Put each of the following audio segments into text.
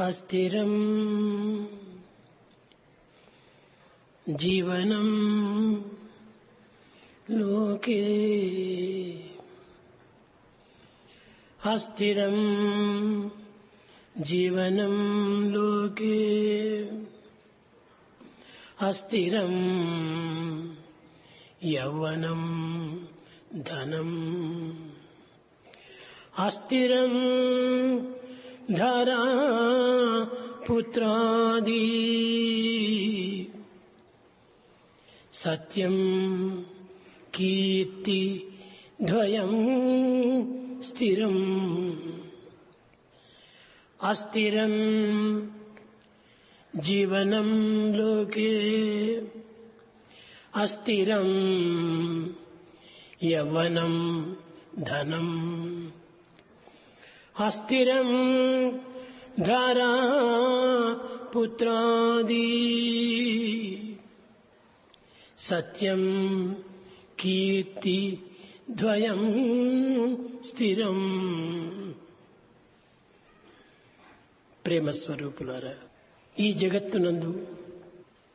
అస్థిరం జీవనం లోకే అస్థిరం జీవనం లోకే అస్థిరం యౌవనం ధనం అస్థిరం ధరా పుత్రాది సత్యం కీర్తి ద్వయం స్థిరం అస్థిరం జీవనం లోకే అస్థిరం యౌవనం ధనం అస్థిరం ధారా పుత్రాది సత్యం కీర్తి ద్వయం స్థిరం. ప్రేమస్వరూపులారా, ఈ జగత్తునందు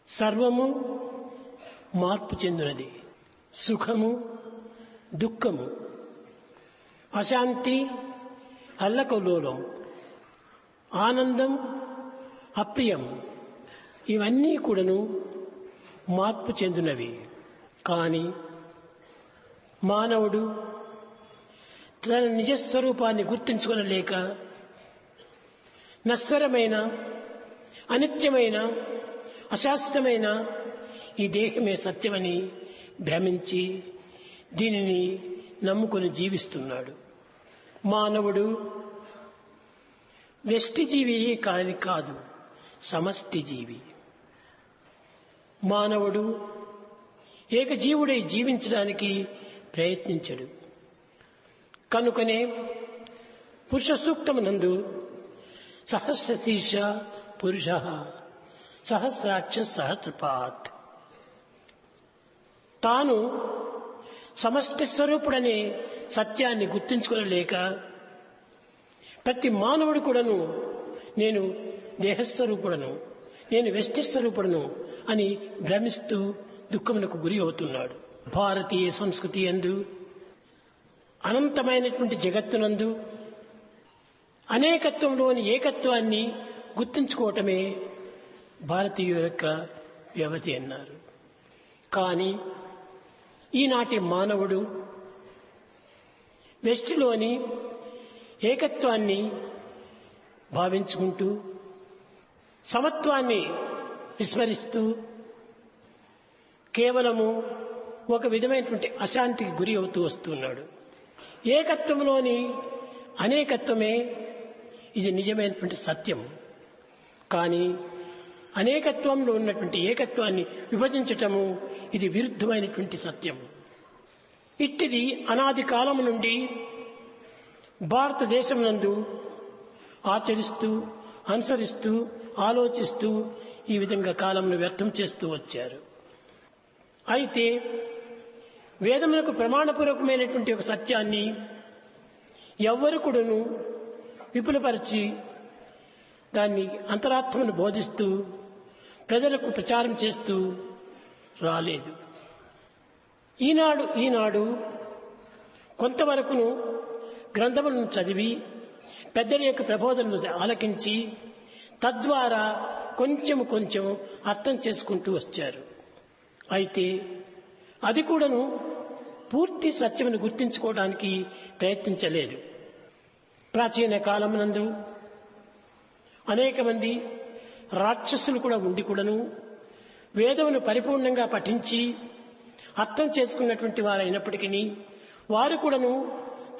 సర్వము మార్పు చెందినది. సుఖము దుఃఖము, అశాంతి అల్లకల్లోలం, ఆనందం అప్రియం, ఇవన్నీ కూడాను మార్పు చెందినవి. కానీ మానవుడు తన నిజస్వరూపాన్ని గుర్తించుకొనలేక నశ్వరమైన అనిత్యమైన అశాశ్వతమైన ఈ దేహమే సత్యమని భ్రమించి దీనిని నమ్ముకొని జీవిస్తున్నాడు. మానవుడు వ్యష్టి జీవి కాదు, సమష్టి జీవి. మానవుడు ఏకజీవుడై జీవించడానికి ప్రయత్నించడు. కనుకనే పురుష సూక్తమునందు సహస్రశీర్ష పురుష సహస్రాక్ష సహస్రపాత్, తాను సమష్టి స్వరూపుడనే సత్యాన్ని గుర్తించుకోలేక ప్రతి మానవుడు కూడాను నేను దేహస్వరూపుడను, నేను వ్యష్టి స్వరూపుడను అని భ్రమిస్తూ దుఃఖమునకు గురి అవుతున్నాడు. భారతీయ సంస్కృతి యందు అనంతమైనటువంటి జగత్తునందు అనేకత్వంలోని ఏకత్వాన్ని గుర్తించుకోవటమే భారతీయుల యొక్క వ్యవధి అన్నారు. కానీ ఈనాటి మానవుడు వ్యష్టిలోని ఏకత్వాన్ని భావించుకుంటూ సమత్వాన్ని విస్మరిస్తూ కేవలము ఒక విధమైనటువంటి అశాంతికి గురి అవుతూ వస్తున్నాడు. ఏకత్వంలోని అనేకత్వమే ఇది నిజమైనటువంటి సత్యం. కానీ అనేకత్వంలో ఉన్నటువంటి ఏకత్వాన్ని విభజించటము ఇది విరుద్ధమైనటువంటి సత్యం. ఇట్టిది అనాది కాలము నుండి భారతదేశం నందు ఆచరిస్తూ అనుసరిస్తూ ఆలోచిస్తూ ఈ విధంగా కాలంను వ్యర్థం చేస్తూ వచ్చారు. అయితే వేదములకు ప్రమాణపూర్వకమైనటువంటి ఒక సత్యాన్ని ఎవ్వరు కూడాను విపులపరిచి దాన్ని అంతరాత్మను బోధిస్తూ ప్రజలకు ప్రచారం చేస్తూ రాలేదు. ఈనాడు కొంతవరకును గ్రంథములను చదివి పెద్దల యొక్క ప్రబోధనలు ఆలకించి తద్వారా కొంచెం అర్థం చేసుకుంటూ వచ్చారు. అయితే అది కూడాను పూర్తి సత్యమును గుర్తించుకోవడానికి ప్రయత్నించలేదు. ప్రాచీన కాలమునందు అనేక మంది రాక్షసులు కూడా ఉండి కూడాను వేదమును పరిపూర్ణంగా పఠించి అర్థం చేసుకున్నటువంటి వారైనప్పటికీ వారు కూడాను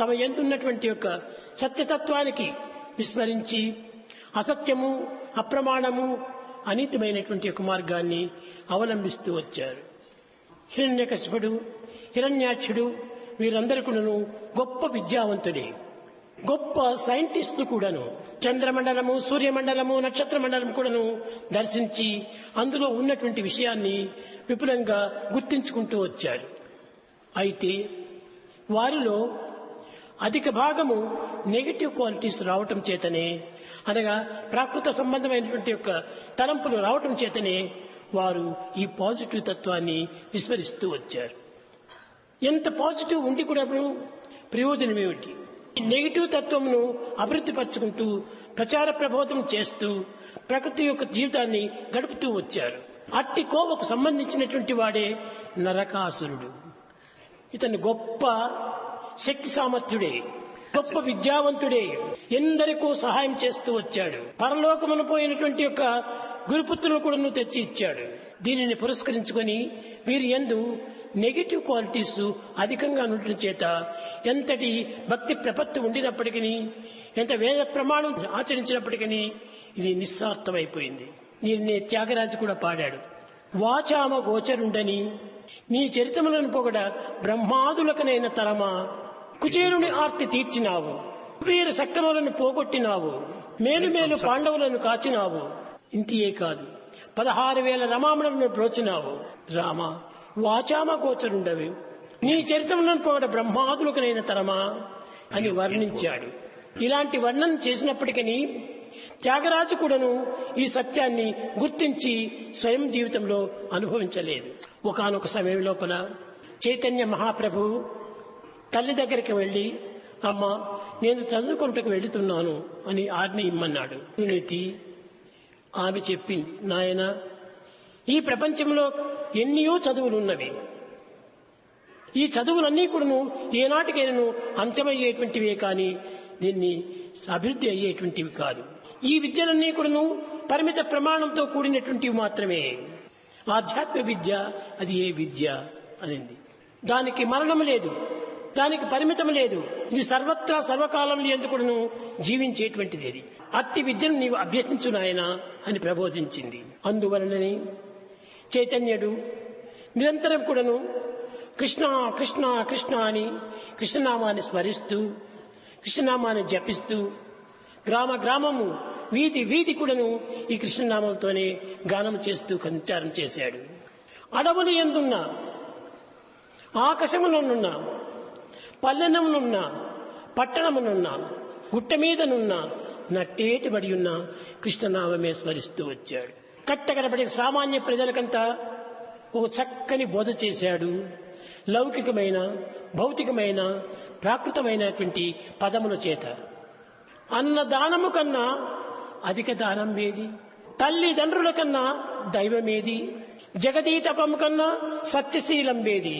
తమ యందున్నటువంటి యొక్క సత్యతత్వానికి విస్మరించి అసత్యము అప్రమాణము అనీతమైనటువంటి యొక్క మార్గాన్ని అవలంబిస్తూ వచ్చారు. హిరణ్యకశిపుడు, హిరణ్యాక్షుడు వీరందరూ కూడాను గొప్ప విద్యావంతుడే, గొప్ప సైంటిస్టులు కూడాను. చంద్రమండలము, సూర్యమండలము, నక్షత్ర మండలం కూడాను దర్శించి అందులో ఉన్నటువంటి విషయాన్ని విపులంగా గుర్తించుకుంటూ వచ్చారు. అయితే వారిలో అధిక భాగము నెగటివ్ క్వాలిటీస్ రావటం చేతనే అనగా ప్రాకృత సంబంధమైనటువంటి యొక్క తలంపులు రావటం చేతనే వారు ఈ పాజిటివ్ తత్వాన్ని విస్మరిస్తూ వచ్చారు. ఎంత పాజిటివ్ ఉండి కూడా ప్రయోజనం ఏమిటి? ఈ నెగిటివ్ తత్వమును అభివృద్ధి పరుచుకుంటూ ప్రచార ప్రబోధం చేస్తూ ప్రకృతి యొక్క జీవితాన్ని గడుపుతూ వచ్చారు. అట్టి కోవకు సంబంధించినటువంటి వాడే నరకాసురుడు. ఇతను గొప్ప శక్తి సామర్థ్యుడే, గొప్ప విద్యావంతుడే, ఎందరికో సహాయం చేస్తూ వచ్చాడు. పరలోకమును పోయినటువంటి యొక్క గురుపుత్రులను కూడా తెచ్చి ఇచ్చాడు. దీనిని పురస్కరించుకొని వీరి యందు నెగిటివ్ క్వాలిటీస్ అధికంగా ఉండటం చేత ఎంతటి భక్తి ప్రపత్తి ఉండినప్పటికీ, ఎంత వేద ప్రమాణం ఆచరించినప్పటికీ ఇది నిస్సార్థమైపోయింది. దీన్ని త్యాగరాజు కూడా పాడాడు. వాచామ గోచరుండని నీ చరితములను పొగడ బ్రహ్మాదులకనైన తరమా, కుచేరుని ఆర్తి తీర్చినావు, వీర సక్రములను పోగొట్టినావు, మేలు మేలు పాండవులను కాచినావు. ఇంతియే కాదు, 16,000 రమామణులను బ్రోచినావు. రామ వాచామ గోచరుండవి నీ చరితములను పొగడ బ్రహ్మాదులకనైన తరమా అని వర్ణించాడు. ఇలాంటి వర్ణన చేసినప్పటికీ త్యాగరాజు కూడాను ఈ సత్యాన్ని గుర్తించి స్వయం జీవితంలో అనుభవించలేదు. ఒకానొక సమయం లోపల చైతన్య మహాప్రభు తల్లి దగ్గరికి వెళ్లి, అమ్మ నేను చదువుకుంటకు వెళుతున్నాను అని ఆజ్ఞ ఇమ్మన్నాడు. సునీతి ఆమె చెప్పింది, నాయన ఈ ప్రపంచంలో ఎన్నో చదువులున్నవి. ఈ చదువులన్నీ కూడాను ఏనాటికైనాను అంత్యమయ్యేటువంటివే కానీ దీన్ని అభివృద్ధి అయ్యేటువంటివి కాదు. ఈ విద్యలన్నీ కూడాను పరిమిత ప్రమాణంతో కూడినటువంటివి మాత్రమే. ఆధ్యాత్మిక విద్య అది ఏ విద్య అనింది. దానికి మరణం లేదు, దానికి పరిమితం లేదు. ఇది సర్వత్రా సర్వకాలంలో ఎందుకును జీవించేటువంటిది. అది అట్టి విద్యను నీవు అభ్యసించు నాయనా అని ప్రబోధించింది. అందువలనని చైతన్యుడు నిరంతరం కూడాను కృష్ణ కృష్ణ కృష్ణ అని కృష్ణనామాన్ని స్మరిస్తూ, కృష్ణనామాన్ని జపిస్తూ గ్రామ గ్రామము వీధి వీధి కూడాను ఈ కృష్ణనామంతోనే గానం చేస్తూ సంచారం చేశాడు. అడవులు ఎందున్న, ఆకాశములనున్న, పల్లెనమునున్న, పట్టణమునున్న, గుట్ట మీదనున్న, నట్టేటిబడి ఉన్న కృష్ణనామమే స్మరిస్తూ వచ్చాడు. కట్టకడబడి సామాన్య ప్రజలకంతా ఒక చక్కని బోధ చేశాడు. లౌకికమైన, భౌతికమైన, ప్రాకృతమైనటువంటి పదముల చేత. అన్నదానము కన్నా అధిక దానం ఏది? తల్లిదండ్రుల కన్నా దైవమేది? జగదీతపము కన్నా సత్యశీలం ఏది?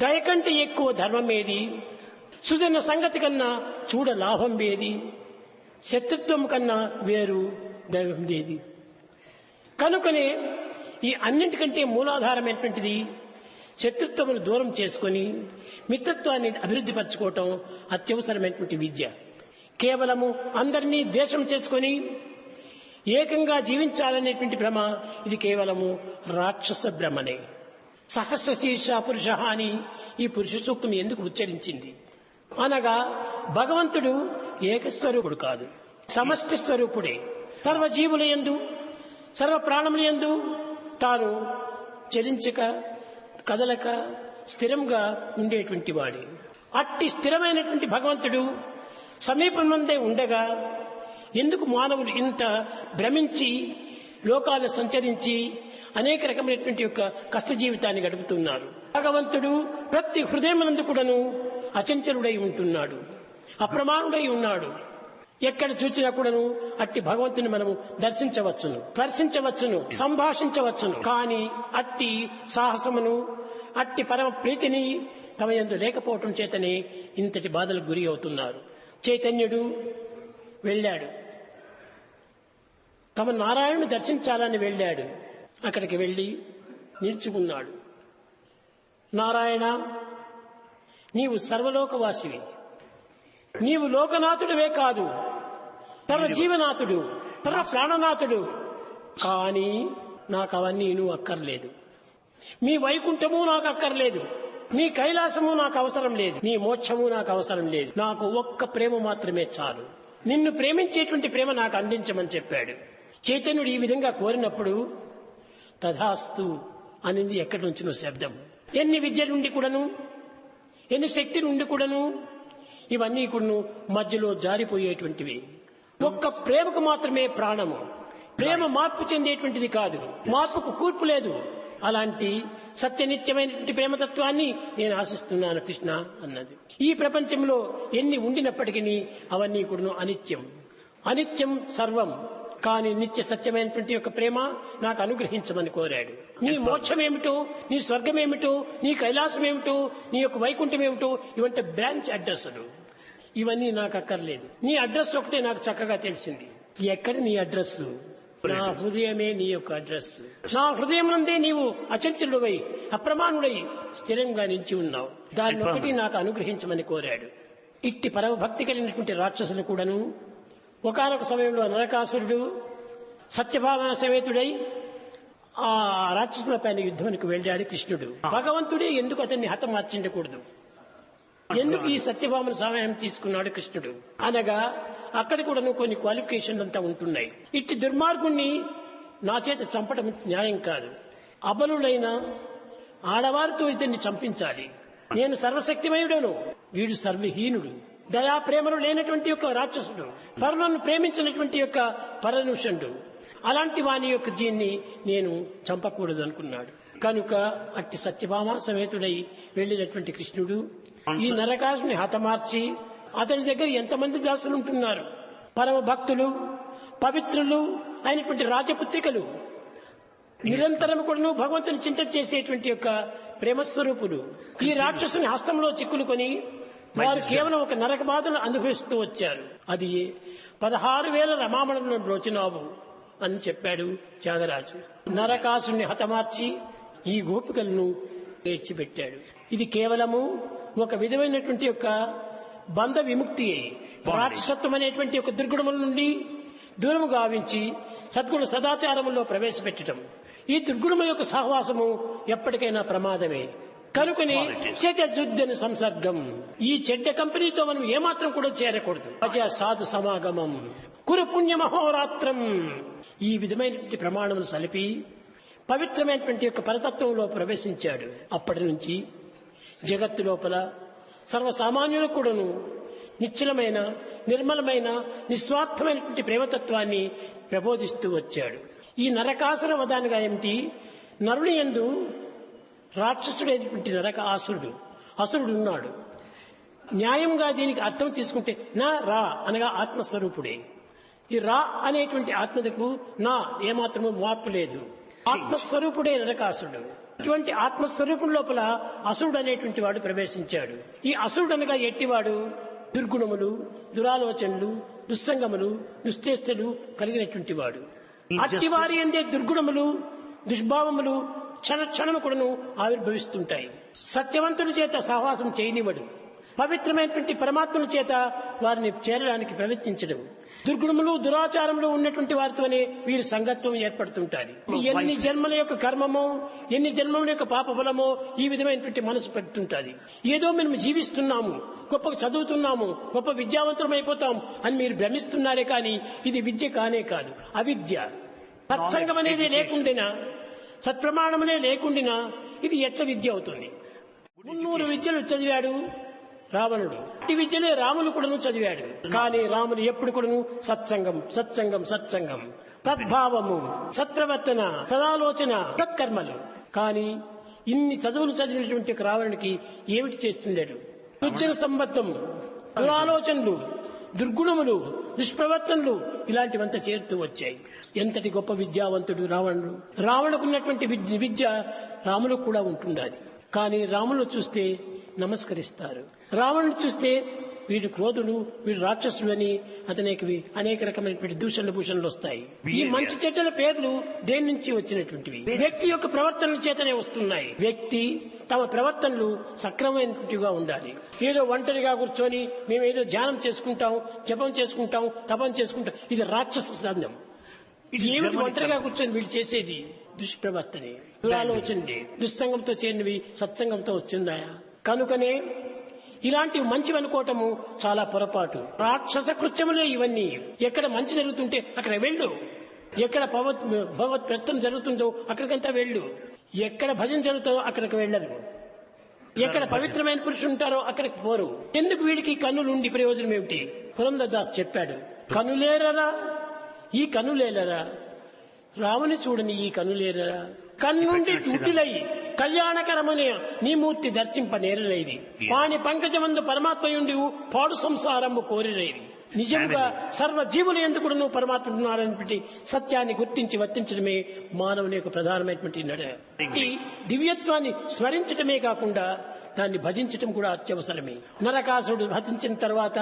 దయ కంటే ఎక్కువ ధర్మం ఏది? సుజన సంగతి కన్నా చూడ లాభం ఏది? శత్రుత్వం కన్నా వేరు దైవం ఏది? కనుకనే ఈ అన్నింటికంటే మూలాధారమైనటువంటిది శత్రుత్వమును దూరం చేసుకొని మిత్రత్వాన్ని అభివృద్ధి పరచుకోవటం అత్యవసరమైనటువంటి విద్య. కేవలము అందరినీ ద్వేషం చేసుకొని ఏకంగా జీవించాలనేటువంటి భ్రమ ఇది కేవలము రాక్షస భ్రమనే. సహస్ర శీర్ష పురుష అని ఈ పురుష సూక్తం ఎందుకు ఉచ్చరించింది అనగా భగవంతుడు ఏకస్వరూపుడు కాదు, సమష్టి స్వరూపుడే. సర్వజీవుల యందు, సర్వ ప్రాణముల యందు తాను చలించక కదలక స్థిరంగా ఉండేటువంటి వాడే. అట్టి స్థిరమైనటువంటి భగవంతుడు సమీపం నుండే ఉండగా ఎందుకు మానవులు ఇంత భ్రమించి లోకాలను సంచరించి అనేక రకమైనటువంటి యొక్క కష్ట జీవితాన్ని గడుపుతున్నారు? భగవంతుడు ప్రతి హృదయమునందు కూడాను అచంచలుడై ఉంటున్నాడు, అప్రమాణుడై ఉన్నాడు. ఎక్కడ చూచినా కూడాను అట్టి భగవంతుని మనము దర్శించవచ్చును, స్పర్శించవచ్చును, సంభాషించవచ్చును. కానీ అట్టి సాహసమును, అట్టి పరమ ప్రీతిని తమ యందు లేకపోవటం చేతనే ఇంతటి బాధలకు గురి అవుతున్నారు. చైతన్యుడు వెళ్ళాడు, తమ నారాయణుని దర్శించాలని వెళ్ళాడు. అక్కడికి వెళ్ళి నిల్చుకున్నాడు. నారాయణ, నీవు సర్వలోకవాసివి, నీవు లోకనాథుడివే కాదు, సర్వ జీవనాథుడు, సర్వ ప్రాణనాథుడు. కానీ నాకు అవన్నీ నువ్వు అక్కర్లేదు. మీ వైకుంఠము నాకు అక్కర్లేదు, నీ కైలాసము నాకు అవసరం లేదు, నీ మోక్షము నాకు అవసరం లేదు. నాకు ఒక్క ప్రేమ మాత్రమే చాలు. నిన్ను ప్రేమించేటువంటి ప్రేమ నాకు అందించమని చెప్పాడు. చైతన్యుడు ఈ విధంగా కోరినప్పుడు తథాస్తు అనింది ఎక్కడి నుంచినో శబ్దం. ఎన్ని విద్యలుండి కూడాను, ఎన్ని శక్తులు ఉండి కూడాను ఇవన్నీ కూడాను మధ్యలో జారిపోయేటువంటివి. ఒక్క ప్రేమకు మాత్రమే ప్రాణము. ప్రేమ మార్పు చెందేటువంటిది కాదు, మార్పుకు కూర్పు లేదు. అలాంటి సత్యనిత్యమైనటువంటి ప్రేమతత్వాన్ని నేను ఆశిస్తున్నాను కృష్ణ అన్నది. ఈ ప్రపంచంలో ఎన్ని ఉండినప్పటికీ అవన్నీ కూడా అనిత్యం. అనిత్యం సర్వం, కానీ నిత్య సత్యమైనటువంటి యొక్క ప్రేమ నాకు అనుగ్రహించమని కోరాడు. నీ మోక్షమేమిటో, నీ స్వర్గమేమిటో, నీ కైలాసమేమిటో, నీ యొక్క వైకుంఠమేమిటో ఇవంటే బ్రాంచ్ అడ్రస్లు, ఇవన్నీ నాకు అక్కర్లేదు. నీ అడ్రస్ ఒకటే నాకు చక్కగా తెలిసింది. ఎక్కడ నీ అడ్రస్? నా హృదయమే నీ యొక్క అడ్రస్. నా హృదయం నుండే నీవు అచంచలుడవై అప్రమాణుడై స్థిరంగా నిలిచి ఉన్నావు. దాన్ని ఒకటి నాకు అనుగ్రహించమని కోరాడు. ఇట్టి పరమభక్తి కలిగినటువంటి రాక్షసులు కూడాను ఒకానొక సమయంలో నరకాసురుడు సత్యభామ సమేతుడై ఆ రాక్షసుల పైన యుద్ధానికి వెళ్ళాడు కృష్ణుడు. భగవంతుడే ఎందుకు అతన్ని హతమార్చిండకూడదు, ఎందుకు ఈ సత్యభామను సహాయం తీసుకున్నాడు కృష్ణుడు అనగా అక్కడ కూడా కొన్ని క్వాలిఫికేషన్లు అంతా ఉంటున్నాయి. ఇట్టి దుర్మార్గుణ్ణి నా చేత చంపడం న్యాయం కాదు. అబలుడైన ఆడవారితో ఇతన్ని చంపించాలి. నేను సర్వశక్తిమయుడను, వీడు సర్వహీనుడు, దయా ప్రేమలు లేనటువంటి యొక్క రాక్షసుడు, పరులను ప్రేమించినటువంటి యొక్క పరనుషుడు. అలాంటి వాని యొక్క దీన్ని నేను చంపకూడదు అనుకున్నాడు. కనుక అట్టి సత్యభామ సమేతుడై వెళ్ళినటువంటి కృష్ణుడు ఈ నరకాసుని హతమార్చి అతని దగ్గర ఎంతమంది దాసులు ఉంటున్నారు, పరమ భక్తులు పవిత్రులు అయినటువంటి రాజపుత్రికలు, నిరంతరం కూడా భగవంతుని చింతన చేసేటువంటి యొక్క ప్రేమస్వరూపులు ఈ రాక్షసుని హస్తంలో చిక్కులుకొని వారు కేవలం ఒక నరక బాధను అనుభవిస్తూ వచ్చారు. అది 16,000 రమామణులను బ్రోచినావు అని చెప్పాడు త్యాగరాజు. నరకాసుని హతమార్చి ఈ గోపికలను ఏడ్చిపెట్టాడు. ఇది కేవలము ఒక విధమైనటువంటి యొక్క బంధ విముక్తి, రాక్షసత్వం అనేటువంటి ఒక దుర్గుణముల నుండి దూరము గావించి సద్గుణ సదాచారములో ప్రవేశపెట్టడం. ఈ దుర్గుణముల యొక్క సహవాసము ఎప్పటికైనా ప్రమాదమే. కనుకని చెడ్డ సంసర్గం, ఈ చెడ్డ కంపెనీతో మనం ఏమాత్రం కూడా చేరకూడదు. అజ సాధు సమాగమం కురు పుణ్య మహోరాత్రం, ఈ విధమైనటువంటి ప్రమాణములు సలిపి పవిత్రమైనటువంటి యొక్క పరతత్వంలో ప్రవేశించాడు. అప్పటి నుంచి జగత్తు లోపల సర్వసామాన్యులకు కూడాను నిశ్చలమైన నిర్మలమైన నిస్వార్థమైనటువంటి ప్రేమతత్వాన్ని ప్రబోధిస్తూ వచ్చాడు. ఈ నరకాసుర వదానిగా ఏమిటి, నరుని యందు రాక్షసుడైనటువంటి నరక అసురుడు ఉన్నాడు. న్యాయంగా దీనికి అర్థం తీసుకుంటే నా రా అనగా ఆత్మస్వరూపుడే. ఈ రా అనేటువంటి ఆత్మకు నా ఏమాత్రము మార్పు లేదు. ఆత్మస్వరూపుడే నరకాసురుడు. ఇటువంటి ఆత్మస్వరూపం లోపల అసురుడు అనేటువంటి వాడు ప్రవేశించాడు. ఈ అసురుడు అనగా ఎట్టివాడు, దుర్గుణములు, దురాలోచనలు, దుస్సంగములు, దుశ్చేష్టలు కలిగినటువంటి వాడు. అట్టివారి అందే దుర్గుణములు దుష్భావములు క్షణము కూడాను ఆవిర్భవిస్తుంటాయి. సత్యవంతుల చేత సహవాసం చేయనివ్వడు, పవిత్రమైనటువంటి పరమాత్మల చేత వారిని చేరడానికి ప్రయత్నించడం, దుర్గుణములు దురాచారములు ఉన్నటువంటి వారితోనే వీరి సంగత్వం ఏర్పడుతుంటాది. ఎన్ని జన్మల యొక్క కర్మమో, ఎన్ని జన్మల యొక్క పాపఫలమో ఈ విధమైనటువంటి మనసు పెడుతుంటాది. ఏదో మేము జీవిస్తున్నాము, గొప్ప చదువుతున్నాము, గొప్ప విద్యావంతులం అయిపోతాం అని మీరు భ్రమిస్తున్నారే కానీ ఇది విద్య కానే కాదు, అవిద్య. సత్సంగం అనేది లేకుండినా, సత్ప్రమాణములే లేకుండినా ఇది ఎట్ల విద్య అవుతుంది? 300 విద్యలు చదివాడు రావణుడు, అట్టి విద్యలే రాములు కూడాను చదివాడు. కానీ రాములు ఎప్పుడు కూడాను సత్సంగం సత్సంగం సత్సంగం, సద్భావము, సత్ప్రవర్తన, సదాలోచన, సత్కర్మలు. కానీ ఇన్ని చదువులు చదివినటువంటి రావణునికి ఏమిటి చేస్తుండేడు? దుర్జన సంబద్ధం, దురాలోచనలు, దుర్గుణములు, దుష్ప్రవర్తనలు ఇలాంటివంతా చేరుతూ వచ్చాయి. ఎంతటి గొప్ప విద్యావంతుడు రావణుడు. రావణుకున్నటువంటి విద్య రాములకు కూడా ఉంటుండాలి. కానీ రాములు చూస్తే నమస్కరిస్తారు, రావణుడు చూస్తే వీడు క్రోధుడు, వీడు రాక్షసుడు అని అతనికి అనేక రకమైనటువంటి భూషణలు వస్తాయి. ఈ మంచి చెడ్డల పేర్లు దేని నుంచి వచ్చినటువంటివి? వ్యక్తి యొక్క ప్రవర్తనల చేతనే వస్తున్నాయి. వ్యక్తి తమ ప్రవర్తనలు సక్రమైనటువంటిగా ఉండాలి. ఏదో ఒంటరిగా కూర్చొని మేమేదో ధ్యానం చేసుకుంటాం, జపం చేసుకుంటాం, తపం చేసుకుంటాం, ఇది రాక్షస సాధ్యం. ఇది ఏమిటి? ఒంటరిగా కూర్చొని వీళ్ళు చేసేది దుష్ప్రవర్తనే, దురాలోచనలే, దుస్సంగంతో చేరినవి సత్సంగంతో వచ్చిందాయా? కనుకనే ఇలాంటివి మంచివి అనుకోవటము చాలా పొరపాటు. రాక్షస కృత్యములే ఇవన్నీ. ఎక్కడ మంచి జరుగుతుంటే అక్కడ వెళ్ళు, ఎక్కడ భగవత్ ప్రయత్నం జరుగుతుందో అక్కడికంతా వెళ్ళు, ఎక్కడ భజన జరుగుతుందో అక్కడికి వెళ్ళరు, ఎక్కడ పవిత్రమైన పురుషులు ఉంటారో అక్కడికి పోరు. ఎందుకు వీడికి కన్నులుండి ప్రయోజనం ఏమిటి? పురంధరదాస్ చెప్పాడు, కనులేరరా ఈ కనులేలరా, రాముని చూడని ఈ కనులేరరా, కన్నుండి తుట్టిలై కళ్యాణకరమని నీ మూర్తి దర్శింప నేరలేది, పాని పంకజమందు పరమాత్మయుండి పాడు సంసారము కోరిరైది. నిజంగా సర్వ జీవులు ఎందుకు నువ్వు పరమాత్ముడున్నారనేటువంటి సత్యాన్ని గుర్తించి వర్తించడమే మానవుని యొక్క ప్రధానమైనటువంటి నడ. ఈ దివ్యత్వాన్ని స్మరించటమే కాకుండా దాన్ని భజించటం కూడా అత్యవసరమే. నరకాసురుడు భజించిన తర్వాత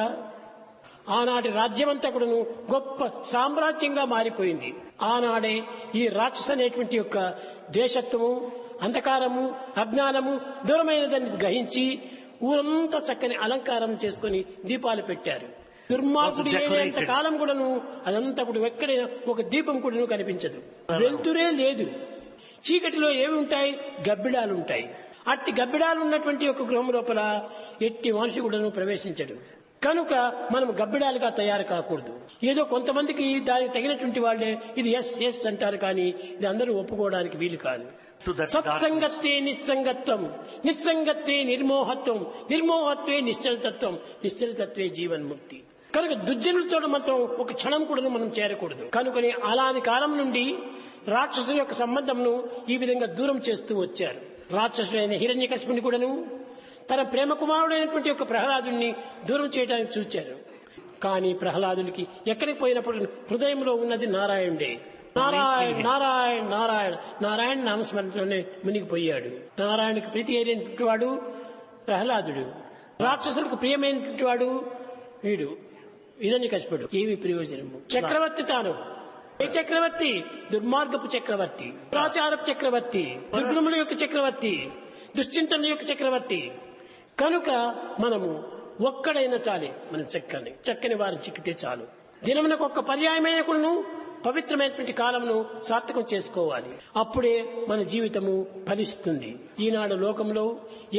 ఆనాటి రాజ్యమంతా కూడాను గొప్ప సామ్రాజ్యంగా మారిపోయింది. ఆనాడే ఈ రాక్షస అనేటువంటి యొక్క దేశత్వము, అంధకారము, అజ్ఞానము దూరమైనదాన్ని గ్రహించి ఊరంతా చక్కని అలంకారం చేసుకుని దీపాలు పెట్టారు. దుర్మార్గుడు ఏలేంత కాలం కూడాను అదంతా కూడా ఎక్కడైనా ఒక దీపం కూడాను కనిపించదు. వెలుతురే లేదు. చీకటిలో ఏమి ఉంటాయి? గబ్బిడాలు ఉంటాయి. అట్టి గబ్బిడాలు ఉన్నటువంటి ఒక గృహం లోపల ఎట్టి మనిషి కూడాను ప్రవేశించడు. కనుక మనం గబ్బిడాలుగా తయారు కాకూడదు. ఏదో కొంతమందికి దానికి తగినటువంటి వాళ్ళే ఇది ఎస్ ఎస్ అంటారు, కానీ ఇది అందరూ ఒప్పుకోవడానికి వీలు కాదు. సత్సంగత్వే నిస్సంగత్వం, నిస్సంగత్వే నిర్మోహత్వం, నిర్మోహత్వే నిశ్చలతత్వం, నిశ్చలతత్వే జీవన్ముక్తి. కనుక దుర్జనులతో మాత్రం ఒక క్షణం కూడా మనం చేరకూడదు. కనుకని అలాంటి కాలం నుండి రాక్షసుల యొక్క సంబంధంను ఈ విధంగా దూరం చేస్తూ వచ్చారు. రాక్షసుడైన హిరణ్యకశిపుని కూడాను తన ప్రేమ కుమారుడైనటువంటి యొక్క ప్రహ్లాదుని దూరం చేయడానికి చూచారు. కానీ ప్రహ్లాదునికి ఎక్కడికి పోయినప్పుడు హృదయంలో ఉన్నది నారాయణుడే. నారాయణ నారాయణ నారాయణ నారాయణ నామస్మరణలోనే మునిగిపోయాడు. నారాయణకి ప్రీతి అయినటువంటి వాడు ప్రహ్లాదుడు, రాక్షసులకు ప్రియమైనటువంటి వాడు వీడు హిరణ్యకశిపుడు. ఏమి ప్రయోజనము? చక్రవర్తి తాను. ఏ చక్రవర్తి? దుర్మార్గపు చక్రవర్తి, ప్రాచారపు చక్రవర్తి, దుర్గుణముల యొక్క చక్రవర్తి, దుశ్చింతన యొక్క చక్రవర్తి. కనుక మనము ఒక్కడైనా చాలే, మనం చక్కని వారు చిక్కితే చాలు. దినమునకు ఒక్క పర్యాయమైన కూడాను పవిత్రమైనటువంటి కాలమును సార్థకం చేసుకోవాలి. అప్పుడే మన జీవితము ఫలిస్తుంది. ఈనాడు లోకంలో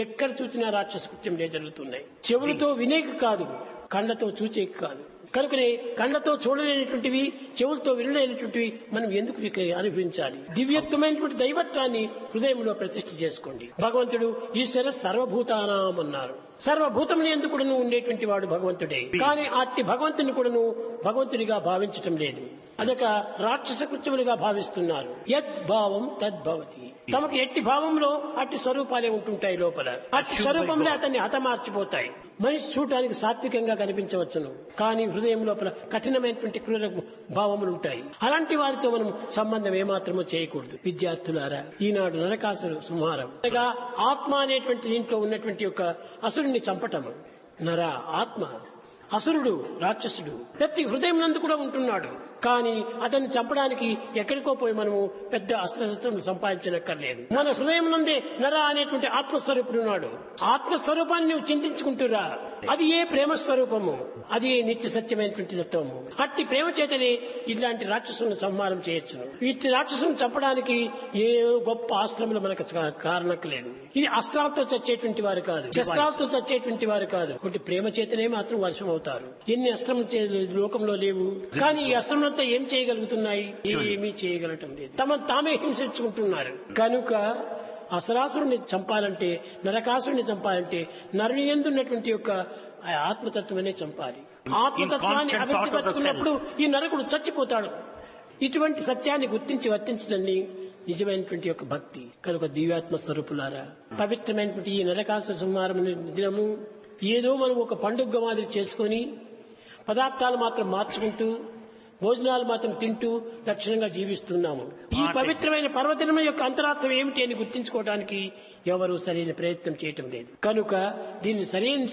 ఎక్కడ చూసినా రాక్షస కృత్యములే జరుగుతున్నాయి. చెవులతో వినేకి కాదు, కళ్ళతో చూచేకి కాదు. కనుకనే కళ్ళతో చూడలేనటువంటివి, చెవులతో వినలేనటువంటివి మనం ఎందుకు అనుభవించాలి? దివ్యత్వమైనటువంటి దైవత్వాన్ని హృదయంలో ప్రతిష్ఠ చేసుకోండి. భగవంతుడు ఈశ్వర సర్వభూతానాం అన్నారు. సర్వభూతముని ఎందుకు కూడాను ఉండేటువంటి వాడు భగవంతుడే. కానీ అట్టి భగవంతుని కూడాను భగవంతుడిగా భావించటం లేదు. అదొక రాక్షస కృత్యములుగా భావిస్తున్నారు. యద్ భావం తద్భవతి. తమకు ఎట్టి భావంలో అట్టి స్వరూపాలే ఉంటుంటాయి లోపల. అట్టి స్వరూపంలో అతన్ని హతమార్చిపోతాయి. మనిషి చూడటానికి సాత్వికంగా కనిపించవచ్చును, కానీ హృదయం లోపల కఠినమైనటువంటి క్రూర భావములు ఉంటాయి. అలాంటి వారితో మనం సంబంధం ఏమాత్రమూ చేయకూడదు. విద్యార్థులారా, ఈనాడు నరకాసురు సంహారం అనగా ఆత్మ అనేటువంటి దీంట్లో ఉన్నటువంటి యొక్క అసురుణ్ణి చంపటము. ఆత్మ అసురుడు, రాక్షసుడు ప్రతి హృదయం నందు కూడా ఉంటున్నాడు. కానీ అతన్ని చంపడానికి ఎక్కడికో పోయి మనము పెద్ద అస్త్రశస్త్రములు సంపాదించనక్కర్లేదు. మన హృదయం నందే నర అనేటువంటి ఆత్మస్వరూపుడు ఉన్నాడు. ఆత్మస్వరూపాన్ని నువ్వు చింతించుకుంటురా. అది ఏ ప్రేమ స్వరూపము, అది ఏ నిత్య సత్యమైనటువంటి తత్వము. అట్టి ప్రేమ చేతనే ఇలాంటి రాక్షసులను సంహారం చేయొచ్చును. ఇట్టి రాక్షసులను చంపడానికి ఏ గొప్ప ఆస్త్రములు మనకు కారణక్కలేదు. ఇది అస్త్రాలతో చచ్చేటువంటి వారు కాదు, శస్త్రాలతో చచ్చేటువంటి వారు కాదు. ఒకటి ప్రేమ చేతనే మాత్రం వర్షం అవుతారు. ఎన్ని అస్త్రములు లోకంలో లేవు, కానీ ఈ అస్త్రములంతా ఏం చేయగలుగుతున్నాయి? ఏమీ చేయగలటం లేదు. తామే హింసించుకుంటున్నారు. కనుక అసరాసురుని చంపాలంటే, నరకాసురుని చంపాలంటే నరుని యందు ఉన్నటువంటి యొక్క ఆత్మతత్వమే చంపాలి. ఆత్మతత్వాన్ని అభివృద్ధిపరుచుకున్నప్పుడు ఈ నరకుడు చచ్చిపోతాడు. ఇటువంటి సత్యాన్ని గుర్తించి వర్తించడాన్ని నిజమైనటువంటి యొక్క భక్తి. కనుక దివ్యాత్మ స్వరూపులారా, పవిత్రమైనటువంటి ఈ నరకాసుర సంహారం దినము ఏదో మనం ఒక పండుగ మాదిరి చేసుకొని పదార్థాలు మాత్రం మార్చుకుంటూ, భోజనాలు మాత్రం తింటూ లక్షణంగా జీవిస్తున్నాము. ఈ పవిత్రమైన పర్వదినం యొక్క అంతరార్థం ఏమిటి అని గుర్తించుకోవడానికి ఎవరు సరైన ప్రయత్నం చేయటం లేదు. కనుక దీన్ని సరైన